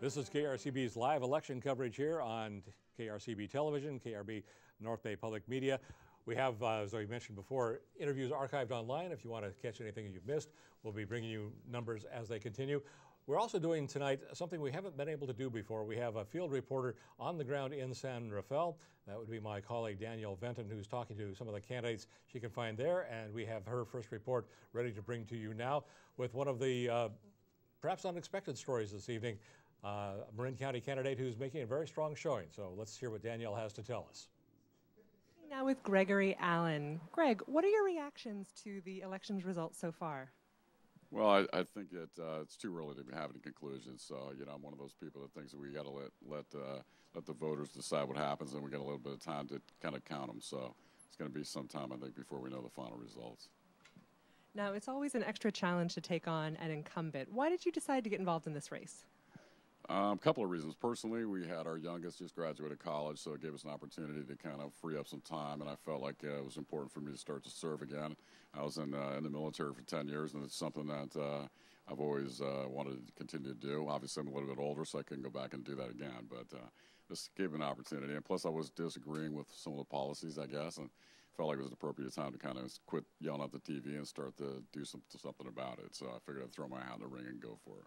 This is KRCB's live election coverage here on KRCB Television, KRB North Bay Public Media. We have, as I mentioned before, interviews archived online. If you want to catch anything you've missed, we'll be bringing you numbers as they continue. We're also doing tonight something we haven't been able to do before. We have a field reporter on the ground in San Rafael. That would be my colleague Danielle Venton, who's talking to some of the candidates she can find there. And we have her first report ready to bring to you now with one of the perhaps unexpected stories this evening. Marin County candidate who's making a very strong showing. So let's hear what Danielle has to tell us. Now with Gregory Allen. Greg, what are your reactions to the election's results so far? Well, I think it's too early to have any conclusions. So, I'm one of those people that thinks that we got to let the voters decide what happens, and we got a little bit of time to kind of count them. So it's going to be some time, I think, before we know the final results. Now, it's always an extra challenge to take on an incumbent. Why did you decide to get involved in this race? A couple of reasons. Personally, we had our youngest just graduated college, so it gave us an opportunity to kind of free up some time, and I felt like it was important for me to start to serve again. I was in the military for 10 years, and it's something that I've always wanted to continue to do. Obviously, I'm a little bit older, so I couldn't go back and do that again, but this gave me an opportunity. And plus, I was disagreeing with some of the policies, I guess, and felt like it was an appropriate time to kind of quit yelling at the TV and start to do something about it. So I figured I'd throw my hat in the ring and go for it.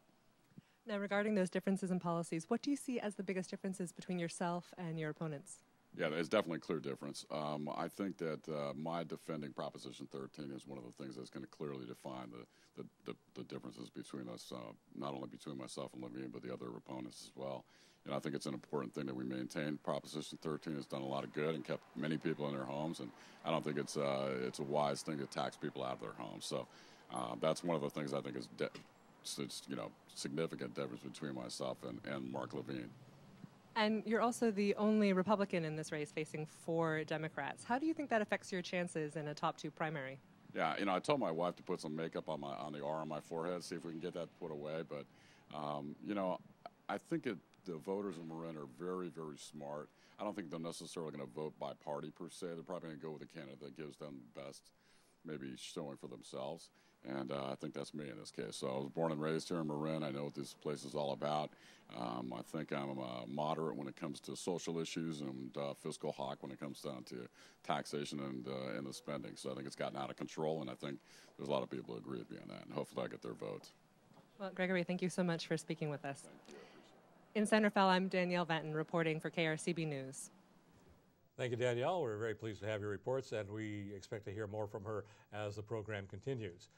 Now, regarding those differences in policies, what do you see as the biggest differences between yourself and your opponents? Yeah, there's definitely a clear difference. I think that my defending Proposition 13 is one of the things that's going to clearly define the differences between us, not only between myself and Levine, but the other opponents as well. I think it's an important thing that we maintain. Proposition 13 has done a lot of good and kept many people in their homes, and I don't think it's a wise thing to tax people out of their homes. So that's one of the things I think is significant difference between myself and Mark Levine. And you're also the only Republican in this race facing 4 Democrats. How do you think that affects your chances in a top 2 primary? Yeah, I told my wife to put some makeup on the R on my forehead, see if we can get that put away. But I think the voters in Marin are very, very smart. I don't think they're necessarily going to vote by party per se. They're probably going to go with a candidate that gives them the best, maybe showing for themselves. And I think that's me in this case. So I was born and raised here in Marin. I know what this place is all about. I think I'm a moderate when it comes to social issues and fiscal hawk when it comes down to taxation and the spending. So I think it's gotten out of control, and I think there's a lot of people who agree with me on that. And hopefully I get their votes. Well, Gregory, thank you so much for speaking with us. Thank you. In San Rafael, I'm Danielle Venton reporting for KRCB News. Thank you, Danielle. We're very pleased to have your reports, and we expect to hear more from her as the program continues.